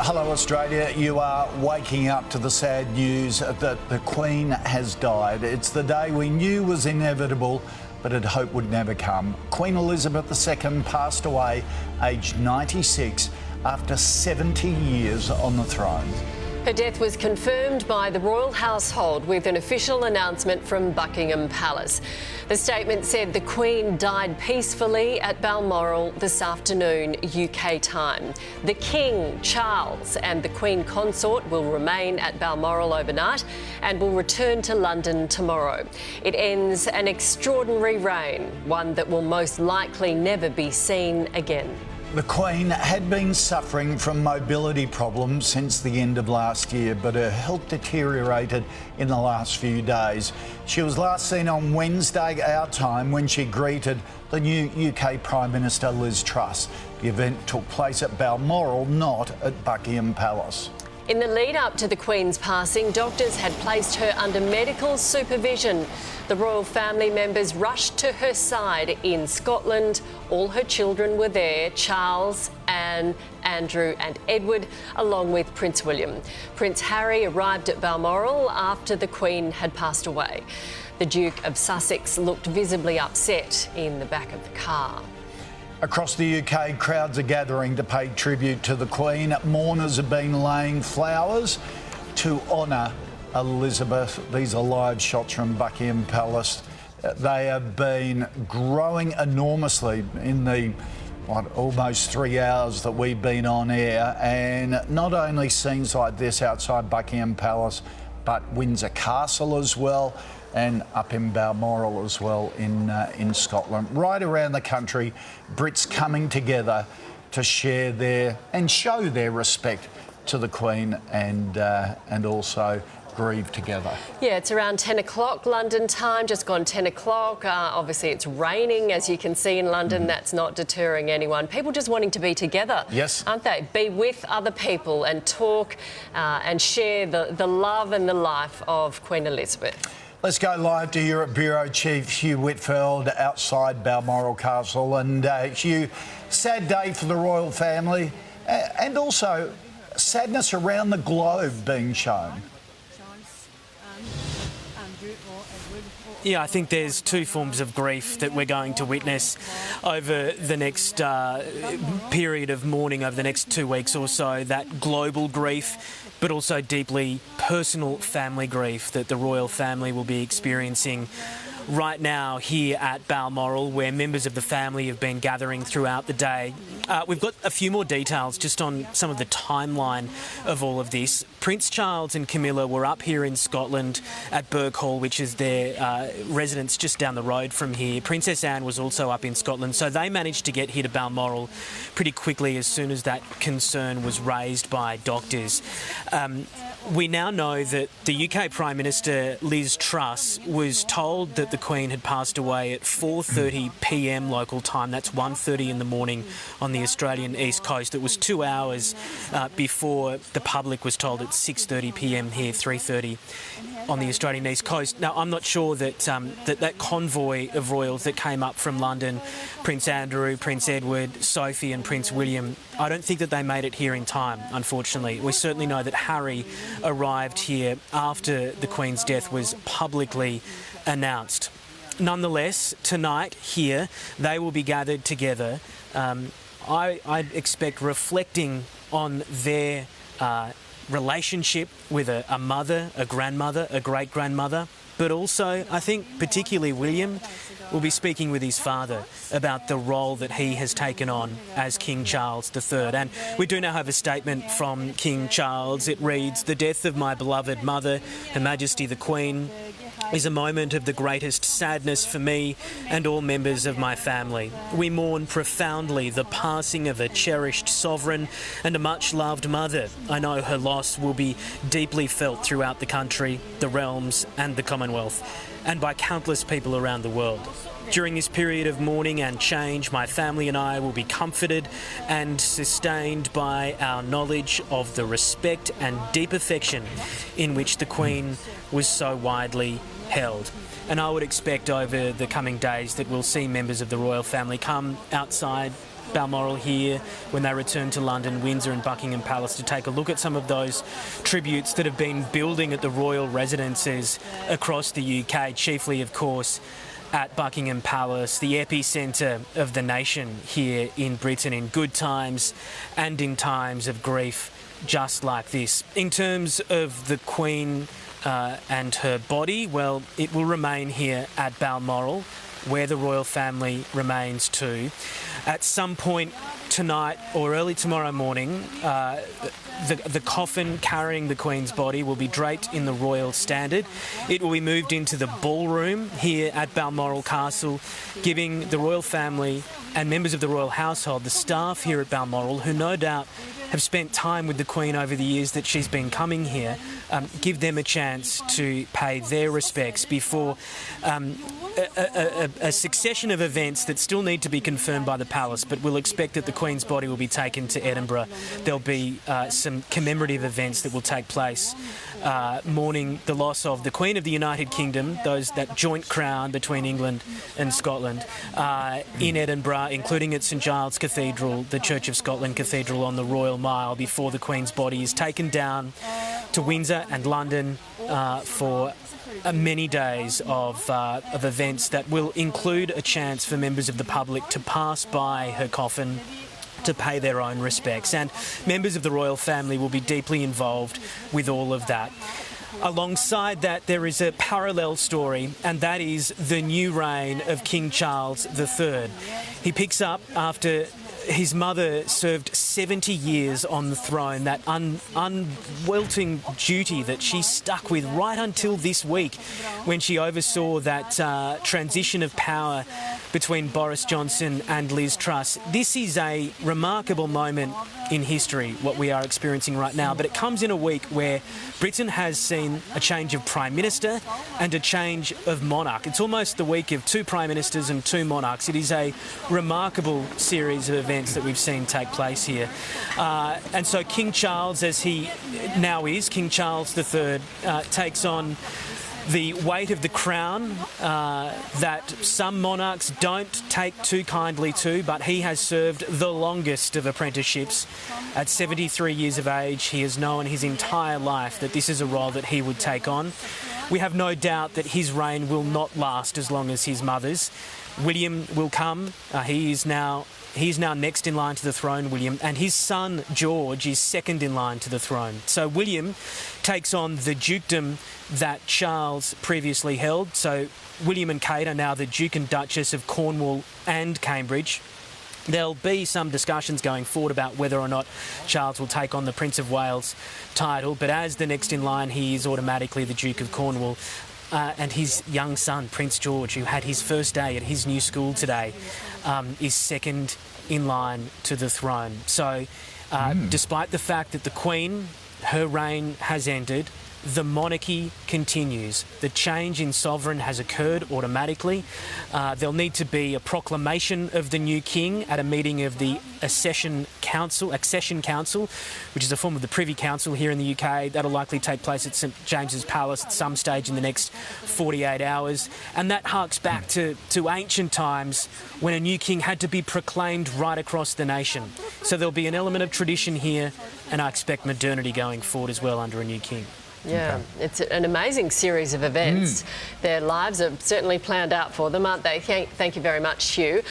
Hello Australia, you are waking up to the sad news that the Queen has died. It's the day we knew was inevitable, but had hoped would never come. Queen Elizabeth II passed away aged 96 after 70 years on the throne. Her death was confirmed by the royal household with an official announcement from Buckingham Palace. The statement said the Queen died peacefully at Balmoral this afternoon, UK time. The King, Charles, and the Queen Consort will remain at Balmoral overnight and will return to London tomorrow. It ends an extraordinary reign, one that will most likely never be seen again. The Queen had been suffering from mobility problems since the end of last year, but her health deteriorated in the last few days. She was last seen on Wednesday, our time, when she greeted the new UK Prime Minister Liz Truss. The event took place at Balmoral, not at Buckingham Palace. In the lead up to the Queen's passing, doctors had placed her under medical supervision. The royal family members rushed to her side in Scotland. All her children were there: Charles, Anne, Andrew and Edward, along with Prince William. Prince Harry arrived at Balmoral after the Queen had passed away. The Duke of Sussex looked visibly upset in the back of the car. Across the UK, crowds are gathering to pay tribute to the Queen. Mourners have been laying flowers to honour Elizabeth. These are live shots from Buckingham Palace. They have been growing enormously in the almost 3 hours that we've been on air, and not only scenes like this outside Buckingham Palace, but Windsor Castle as well, and up in Balmoral as well in Scotland. Right around the country, Brits coming together to share their and show their respect to the Queen and also grieve together. Yeah, it's around 10 o'clock London time, just gone 10 o'clock. Obviously it's raining, as you can see in London. That's not deterring anyone. People just wanting to be together, yes, aren't they? Be with other people and talk and share the love and the life of Queen Elizabeth. Let's go live to Europe Bureau Chief Hugh Whitfield outside Balmoral Castle. And Hugh, sad day for the royal family and also sadness around the globe being shown. Yeah, I think there's two forms of grief that we're going to witness over the next period of mourning, over the next 2 weeks or so. That global grief, but also deeply personal family grief that the royal family will be experiencing right now here at Balmoral, where members of the family have been gathering throughout the day. We've got a few more details just on some of the timeline of all of this. Prince Charles and Camilla were up here in Scotland at Burke Hall, which is their residence just down the road from here. Princess Anne was also up in Scotland, so they managed to get here to Balmoral pretty quickly as soon as that concern was raised by doctors. We now know that the UK Prime Minister Liz Truss was told that the Queen had passed away at 4:30 p.m. local time. That's 1:30 in the morning on the Australian East Coast. It was 2 hours before the public was told at 6:30 p.m. here, 3:30 on the Australian East Coast. Now, I'm not sure that that convoy of royals that came up from London, Prince Andrew, Prince Edward, Sophie and Prince William, I don't think that they made it here in time, unfortunately. We certainly know that Harry arrived here after the Queen's death was publicly announced. Nonetheless, tonight here, they will be gathered together. I expect reflecting on their relationship with a mother, a grandmother, a great-grandmother, but also, I think, particularly William will be speaking with his father about the role that he has taken on as King Charles III. And we do now have a statement from King Charles. It reads, "The death of my beloved mother, Her Majesty the Queen, is a moment of the greatest sadness for me and all members of my family. We mourn profoundly the passing of a cherished sovereign and a much-loved mother. I know her loss will be deeply felt throughout the country, the realms and the Commonwealth, and by countless people around the world. During this period of mourning and change, my family and I will be comforted and sustained by our knowledge of the respect and deep affection in which the Queen was so widely held." And I would expect over the coming days that we'll see members of the royal family come outside Balmoral here when they return to London, Windsor and Buckingham Palace to take a look at some of those tributes that have been building at the royal residences across the UK, chiefly, of course, at Buckingham Palace, the epicentre of the nation here in Britain, in good times and in times of grief just like this. In terms of the Queen and her body, well, it will remain here at Balmoral, where the royal family remains too. At some point tonight or early tomorrow morning, the coffin carrying the Queen's body will be draped in the royal standard. It will be moved into the ballroom here at Balmoral Castle, giving the royal family and members of the royal household, the staff here at Balmoral, who no doubt have spent time with the Queen over the years that she's been coming here, give them a chance to pay their respects before a succession of events that still need to be confirmed by the palace, but we'll expect that the Queen's body will be taken to Edinburgh. There'll be some commemorative events that will take place, mourning the loss of the Queen of the United Kingdom, that joint crown between England and Scotland, in Edinburgh, including at St Giles Cathedral, the Church of Scotland Cathedral on the Royal Mile, before the Queen's body is taken down to Windsor and London for many days of events that will include a chance for members of the public to pass by her coffin to pay their own respects. And members of the royal family will be deeply involved with all of that. Alongside that, there is a parallel story, and that is the new reign of King Charles III. He picks up after his mother served 70 years on the throne, that unwelting duty that she stuck with right until this week, when she oversaw that transition of power between Boris Johnson and Liz Truss. This is a remarkable moment in history, what we are experiencing right now, but it comes in a week where Britain has seen a change of Prime Minister and a change of monarch. It's almost the week of two Prime Ministers and two monarchs. It is a remarkable series of events that we've seen take place here. And so King Charles, as he now is, King Charles III, takes on the weight of the crown that some monarchs don't take too kindly to, but he has served the longest of apprenticeships. At 73 years of age, he has known his entire life that this is a role that he would take on. We have no doubt that his reign will not last as long as his mother's. William will come. He's now next in line to the throne, William, and his son George is second in line to the throne. So William takes on the dukedom that Charles previously held. So William and Kate are now the Duke and Duchess of Cornwall and Cambridge. There'll be some discussions going forward about whether or not Charles will take on the Prince of Wales title, but as the next in line, he is automatically the Duke of Cornwall. And his young son, Prince George, who had his first day at his new school today, is second in line to the throne. So despite the fact that the Queen, her reign has ended, the monarchy continues. The change in sovereign has occurred automatically. There'll need to be a proclamation of the new king at a meeting of the Accession Council, which is a form of the Privy Council here in the UK. That'll likely take place at St James's Palace at some stage in the next 48 hours. And that harks back to ancient times when a new king had to be proclaimed right across the nation. So there'll be an element of tradition here, and I expect modernity going forward as well under a new king. Yeah, it's an amazing series of events. Their lives are certainly planned out for them, aren't they? Thank you very much, Hugh.